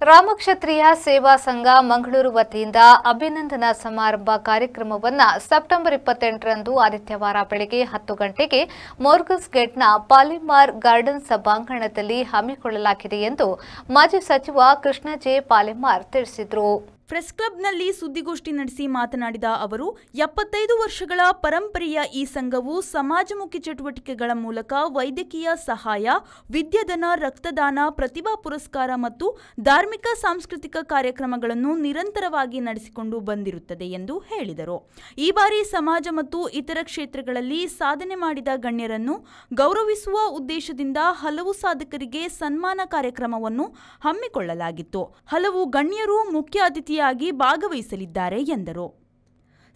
ರಾಮಕ್ಷತ್ರಿಯ ಸೇವಾ ಸಂಘ ಮಂಗಳೂರು ವತಿಯಿಂದ ಅಭಿನಂದನಾ ಸಮಾರಂಭ ಕಾರ್ಯಕ್ರಮವನ್ನು ಸೆಪ್ಟೆಂಬರ್ 28ರಂದು ಆದಿತ್ಯವಾರ ಬೆಳಗ್ಗೆ 10 ಗಂಟೆಗೆ ಮೋರ್ಗಸ್ ಗೇಟ್ನ ಪಾಲಿಮಾರ್ ಗಾರ್ಡನ್ ಸಭಾಂಗಣದಲ್ಲಿ ಹಮ್ಮಿಕೊಳ್ಳಲಾಗಿದೆ ಎಂದು ಮಾಜಿ ಸಚಿವ ಕೃಷ್ಣ ಜೆ ಪಾಲಿಮಾರ್ ತಿಳಿಸಿದರು. ಪ್ರೆಸ್ ಕ್ಲಬ್ನಲ್ಲಿ ಸುದ್ದಿಗೋಷ್ಠಿ ನಡೆಸಿ ಮಾತನಾಡಿದ ಅವರು 75 ವರ್ಷಗಳ ಪರಂಪರೆಯ ಈ ಸಂಘವು ಸಮಾಜಮುಖಿ ಚಟುವಟಿಕೆಗಳ ಮೂಲಕ ವೈದ್ಯಕೀಯ ಸಹಾಯ, ವಿದ್ಯಾದಾನ, ರಕ್ತದಾನ, ಪ್ರತಿಭಾ ಪುರಸ್ಕಾರ ಮತ್ತು ಧಾರ್ಮಿಕ ಸಾಂಸ್ಕೃತಿಕ ಕಾರ್ಯಕ್ರಮಗಳನ್ನು ನಿರಂತರವಾಗಿ ನಡೆಸಿಕೊಂಡು ಬಂದಿರುತ್ತದೆ ಎಂದು ಹೇಳಿದರು. ಈ ಬಾರಿ ಸಮಾಜ ಮತ್ತು ಇತರ ಕ್ಷೇತ್ರಗಳಲ್ಲಿ ಸಾಧನೆ ಮಾಡಿದ ಗಣ್ಯರನ್ನು ಗೌರವಿಸುವ ಉದ್ದೇಶದಿಂದ ಹಲವು ಸಾಧಕರಿಗೆ ಸನ್ಮಾನ ಕಾರ್ಯಕ್ರಮವನ್ನು ಹಮ್ಮಿಕೊಳ್ಳಲಾಗಿತ್ತು. ಹಲವು ಗಣ್ಯರು ಮುಖ್ಯ ಅತಿಥಿ ಭಾಗವಹಿಸಲಿದ್ದಾರೆ ಎಂದರು.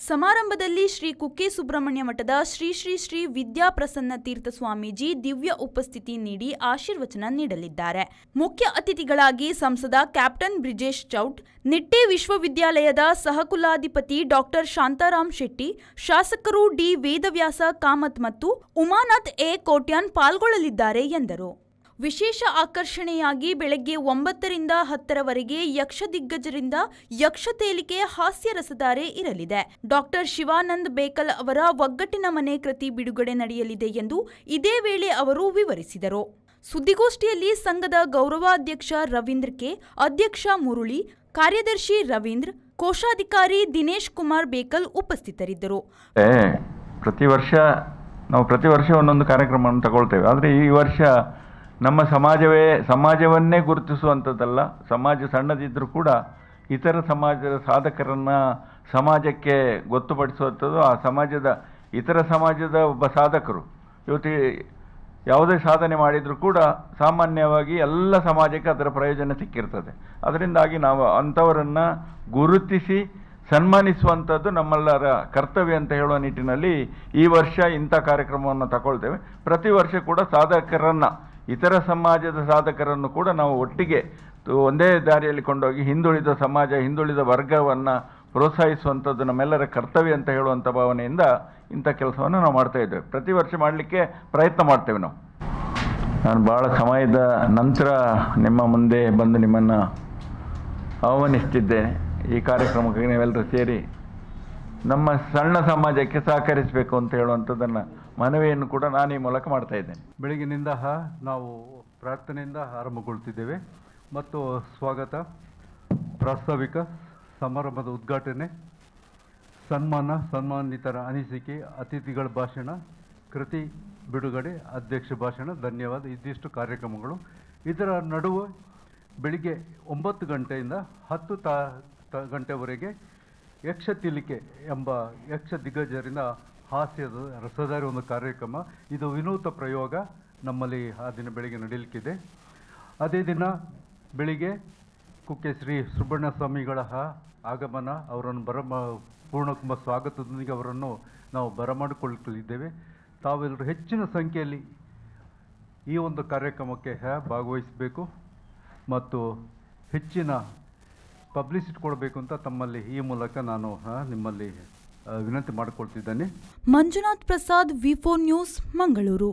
ಸಮಾರಂಭದಲ್ಲಿ ಶ್ರೀ ಕುಕ್ಕೆ ಸುಬ್ರಹ್ಮಣ್ಯ ಮಠದ ಶ್ರೀ ಶ್ರೀ ಶ್ರೀ ವಿದ್ಯಾಪ್ರಸನ್ನ ತೀರ್ಥ ಸ್ವಾಮೀಜಿ ದಿವ್ಯ ಉಪಸ್ಥಿತಿ ನೀಡಿ ಆಶೀರ್ವಚನ ನೀಡಲಿದ್ದಾರೆ. ಮುಖ್ಯ ಅತಿಥಿಗಳಾಗಿ ಸಂಸದ ಕ್ಯಾಪ್ಟನ್ ಬ್ರಿಜೇಶ್ ಚೌಟ್, ನಿಟ್ಟೆ ವಿಶ್ವವಿದ್ಯಾಲಯದ ಸಹಕುಲಾಧಿಪತಿ ಡಾಕ್ಟರ್ ಶಾಂತಾರಾಮ್ ಶೆಟ್ಟಿ, ಶಾಸಕರು ಡಿ ವೇದವ್ಯಾಸ ಕಾಮತ್ ಮತ್ತು ಉಮಾನಾಥ್ ಎ ಕೋಟ್ಯಾನ್ ಪಾಲ್ಗೊಳ್ಳಲಿದ್ದಾರೆ ಎಂದರು. ವಿಶೇಷ ಆಕರ್ಷಣೆಯಾಗಿ ಬೆಳಗ್ಗೆ 9 ರಿಂದ 10ರವರೆಗೆ ಯಕ್ಷ ದಿಗ್ಗಜರಿಂದ ಯಕ್ಷ ತೇಲಿಕೆ ಹಾಸ್ಯ ರಸಧಾರೆ ಇರಲಿದೆ. ಡಾಕ್ಟರ್ ಶಿವಾನಂದ್ ಬೇಕಲ್ ಅವರ ಒಗ್ಗಟ್ಟಿನ ಮನೆ ಕೃತಿ ಬಿಡುಗಡೆ ನಡೆಯಲಿದೆ ಎಂದು ಇದೇ ವೇಳೆ ಅವರು ವಿವರಿಸಿದರು. ಸುದ್ದಿಗೋಷ್ಠಿಯಲ್ಲಿ ಸಂಘದ ಗೌರವಾಧ್ಯಕ್ಷ ರವೀಂದ್ರ ಕೆ, ಅಧ್ಯಕ್ಷ ಮುರುಳಿ, ಕಾರ್ಯದರ್ಶಿ ರವೀಂದ್ರ, ಕೋಶಾಧಿಕಾರಿ ದಿನೇಶ್ ಕುಮಾರ್ ಬೇಕಲ್ ಉಪಸ್ಥಿತರಿದ್ದರು. ಪ್ರತಿ ವರ್ಷ ಒಂದೊಂದು ಕಾರ್ಯಕ್ರಮವನ್ನು ತಗೊಳ್ತೇವೆ. ಆದರೆ ಈ ವರ್ಷ ನಮ್ಮ ಸಮಾಜವನ್ನೇ ಗುರುತಿಸುವಂಥದ್ದಲ್ಲ. ಸಮಾಜ ಸಣ್ಣದಿದ್ದರೂ ಕೂಡ ಇತರ ಸಮಾಜದ ಸಾಧಕರನ್ನು ಸಮಾಜಕ್ಕೆ ಗೊತ್ತುಪಡಿಸುವಂಥದ್ದು ಇತರ ಸಮಾಜದ ಒಬ್ಬ ಸಾಧಕರು ಇವತ್ತು ಯಾವುದೇ ಸಾಧನೆ ಮಾಡಿದರೂ ಕೂಡ ಸಾಮಾನ್ಯವಾಗಿ ಎಲ್ಲ ಸಮಾಜಕ್ಕೆ ಅದರ ಪ್ರಯೋಜನ ಸಿಕ್ಕಿರ್ತದೆ. ಅದರಿಂದಾಗಿ ನಾವು ಅಂಥವರನ್ನು ಗುರುತಿಸಿ ಸನ್ಮಾನಿಸುವಂಥದ್ದು ನಮ್ಮೆಲ್ಲರ ಕರ್ತವ್ಯ ಅಂತ ಹೇಳುವ ನಿಟ್ಟಿನಲ್ಲಿ ಈ ವರ್ಷ ಇಂಥ ಕಾರ್ಯಕ್ರಮವನ್ನು ತಗೊಳ್ತೇವೆ. ಪ್ರತಿ ವರ್ಷ ಕೂಡ ಇತರ ಸಮಾಜದ ಸಾಧಕರನ್ನು ಕೂಡ ನಾವು ಒಟ್ಟಿಗೆ ಒಂದೇ ದಾರಿಯಲ್ಲಿ ಕೊಂಡೋಗಿ ಹಿಂದುಳಿದ ವರ್ಗವನ್ನು ಪ್ರೋತ್ಸಾಹಿಸುವಂಥದ್ದು ನಮ್ಮೆಲ್ಲರ ಕರ್ತವ್ಯ ಅಂತ ಹೇಳುವಂಥ ಭಾವನೆಯಿಂದ ಇಂಥ ಕೆಲಸವನ್ನು ನಾವು ಮಾಡ್ತಾ ಇದ್ದೇವೆ. ಪ್ರತಿ ವರ್ಷ ಮಾಡಲಿಕ್ಕೆ ಪ್ರಯತ್ನ ಮಾಡ್ತೇವೆ ನಾವು. ನಾನು ಭಾಳ ಸಮಯದ ನಂತರ ನಿಮ್ಮ ಮುಂದೆ ಬಂದು ನಿಮ್ಮನ್ನು ಆಹ್ವಾನಿಸ್ತಿದ್ದೇನೆ. ಈ ಕಾರ್ಯಕ್ರಮಕ್ಕೆ ನೀವೆಲ್ಲರೂ ಸೇರಿ ನಮ್ಮ ಸಣ್ಣ ಸಮಾಜಕ್ಕೆ ಸಹಕರಿಸಬೇಕು ಅಂತ ಹೇಳುವಂಥದ್ದನ್ನು ಮನವಿಯನ್ನು ಕೂಡ ನಾನು ಈ ಮೂಲಕ ಮಾಡ್ತಾ ಇದ್ದೇನೆ. ಬೆಳಗಿನಿಂದ ನಾವು ಪ್ರಾರ್ಥನೆಯಿಂದ ಆರಂಭಗೊಳ್ತಿದ್ದೇವೆ ಮತ್ತು ಪ್ರಾಸ್ತಾವಿಕ ಸಮಾರಂಭದ ಉದ್ಘಾಟನೆ, ಸನ್ಮಾನಿತರ ಅನಿಸಿಕೆ, ಅತಿಥಿಗಳ ಭಾಷಣ, ಕೃತಿ ಬಿಡುಗಡೆ, ಅಧ್ಯಕ್ಷ ಭಾಷಣ, ಧನ್ಯವಾದ, ಇದಿಷ್ಟು ಕಾರ್ಯಕ್ರಮಗಳು. ಇದರ ನಡುವೆ ಬೆಳಿಗ್ಗೆ 9 ಗಂಟೆಯಿಂದ 10 ಗಂಟೆವರೆಗೆ ಯಕ್ಷ ತಿಲಿಕೆ ಎಂಬ ಯಕ್ಷ ದಿಗ್ಗಜರಿಂದ ಹಾಸ್ಯದ ರಸಧಾರಿ ಒಂದು ಕಾರ್ಯಕ್ರಮ. ಇದು ವಿನೂತ ಪ್ರಯೋಗ ನಮ್ಮಲ್ಲಿ ಆ ದಿನ ಬೆಳಿಗ್ಗೆ ನಡೆಯಲಿಕ್ಕಿದೆ. ಅದೇ ದಿನ ಬೆಳಿಗ್ಗೆ ಕುಕ್ಕೆ ಶ್ರೀ ಸುಬ್ರಹ್ಮಣ್ಯ ಸ್ವಾಮಿಗಳ ಆಗಮನ, ಅವರನ್ನು ಪೂರ್ಣಕುಂಭ ಸ್ವಾಗತದೊಂದಿಗೆ ಅವರನ್ನು ನಾವು ಬರಮಾಡಿಕೊಳ್ಳಲಿದ್ದೇವೆ. ತಾವೆಲ್ಲರೂ ಹೆಚ್ಚಿನ ಸಂಖ್ಯೆಯಲ್ಲಿ ಈ ಒಂದು ಕಾರ್ಯಕ್ರಮಕ್ಕೆ ಭಾಗವಹಿಸಬೇಕು ಮತ್ತು ಹೆಚ್ಚಿನ ಪಬ್ಲಿಸಿಟಿ ಕೊಡಬೇಕು ಅಂತ ತಮ್ಮಲ್ಲಿ ಈ ಮೂಲಕ ನಾನು ನಿಮ್ಮಲ್ಲಿ ವಿನಂತಿ ಮಾಡಿಕೊಳ್ತಿದ್ದೇನೆ. ಮಂಜುನಾಥ್ ಪ್ರಸಾದ್, ವಿ4 ನ್ಯೂಸ್, ಮಂಗಳೂರು.